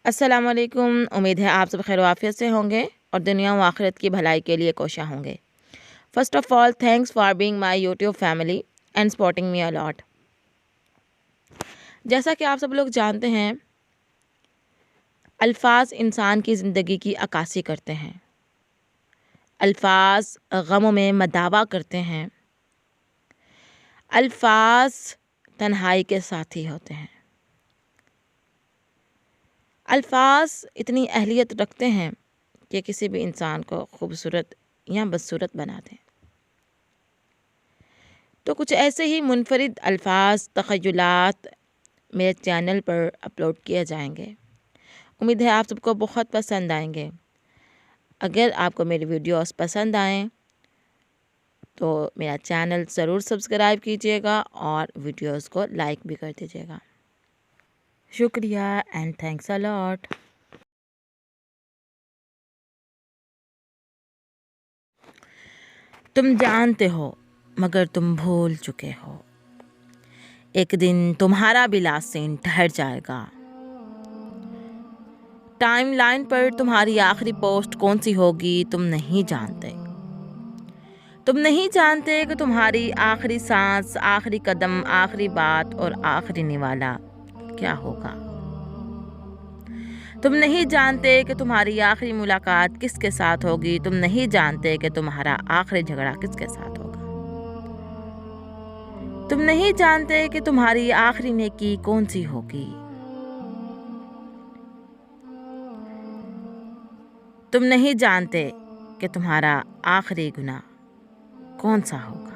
السلام علیکم۔ امید ہے آپ سب خیر و عافیت سے ہوں گے اور دنیا و آخرت کی بھلائی کے لیے کوشاں ہوں گے۔ First of all thanks for being my YouTube family and supporting me a lot. جیسا کہ آپ سب لوگ جانتے ہیں، الفاظ انسان کی زندگی کی عکاسی کرتے ہیں، الفاظ غموں میں مداوا کرتے ہیں، الفاظ تنہائی کے ساتھی ہوتے ہیں، الفاظ اتنی اہلیت رکھتے ہیں کہ کسی بھی انسان کو خوبصورت یا بدصورت بنا دیں۔ تو کچھ ایسے ہی منفرد الفاظ، تخیلات میرے چینل پر اپلوڈ کیے جائیں گے۔ امید ہے آپ سب کو بہت پسند آئیں گے۔ اگر آپ کو میری ویڈیوز پسند آئیں تو میرا چینل ضرور سبسکرائب کیجیے گا اور ویڈیوز کو لائک بھی کر دیجیے گا۔ شکریہ اینڈ تھینکس اے لاٹ۔ تم جانتے ہو مگر تم بھول چکے ہو، ایک دن تمہارا بھی لاسٹ سین ٹھہر جائے گا۔ ٹائم لائن پر تمہاری آخری پوسٹ کون سی ہوگی تم نہیں جانتے۔ تم نہیں جانتے کہ تمہاری آخری سانس، آخری قدم، آخری بات اور آخری نوالا کیا ہوگا۔ تم نہیں جانتے کہ تمہاری آخری ملاقات کس کے ساتھ ہوگی۔ تم نہیں جانتے کہ تمہارا آخری جھگڑا کس کے ساتھ ہوگا۔ تم نہیں جانتے کہ تمہاری آخری نیکی کون سی ہوگی۔ تم نہیں جانتے کہ تمہارا آخری گناہ کون سا ہوگا۔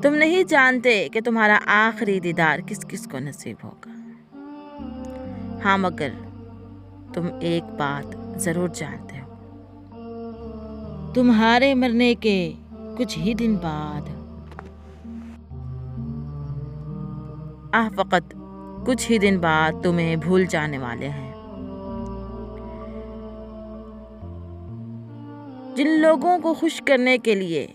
تم نہیں جانتے کہ تمہارا آخری دیدار کس کس کو نصیب ہوگا۔ ہاں مگر تم ایک بات ضرور جانتے ہو، تمہارے مرنے کے کچھ ہی دن بعد، فقط کچھ ہی دن بعد تمہیں بھول جانے والے ہیں۔ جن لوگوں کو خوش کرنے کے لیے،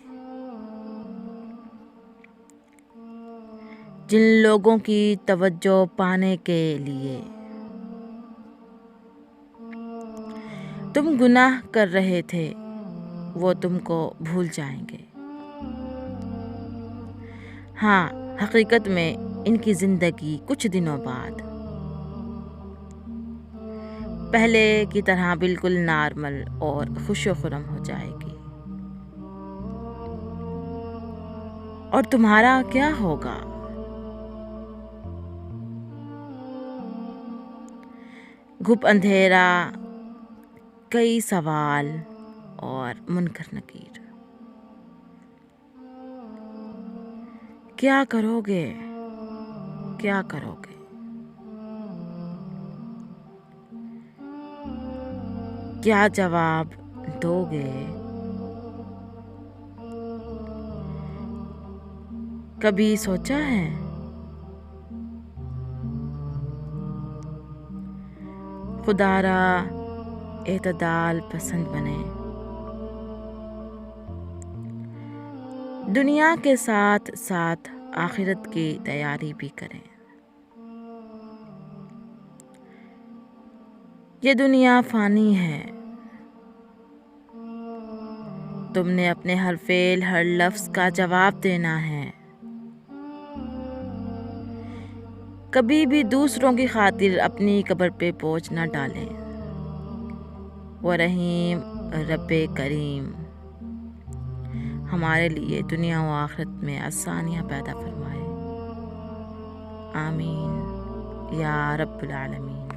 جن لوگوں کی توجہ پانے کے لیے تم گناہ کر رہے تھے، وہ تم کو بھول جائیں گے۔ ہاں، حقیقت میں ان کی زندگی کچھ دنوں بعد پہلے کی طرح بالکل نارمل اور خوش و خرم ہو جائے گی۔ اور تمہارا کیا ہوگا؟ گھپ اندھیرا، کئی سوال اور منکر نکیر۔ کیا کرو گے؟ کیا کرو گے؟ کیا جواب دو گے؟ کبھی سوچا ہے؟ خدا را اعتدال پسند بنے، دنیا کے ساتھ ساتھ آخرت کی تیاری بھی کریں۔ یہ دنیا فانی ہے، تم نے اپنے ہر فعل، ہر لفظ کا جواب دینا ہے۔ کبھی بھی دوسروں کی خاطر اپنی قبر پہ بوجھ نہ ڈالیں۔ وہ رحیم رب کریم ہمارے لیے دنیا و آخرت میں آسانیاں پیدا فرمائے۔ آمین یا رب العالمین۔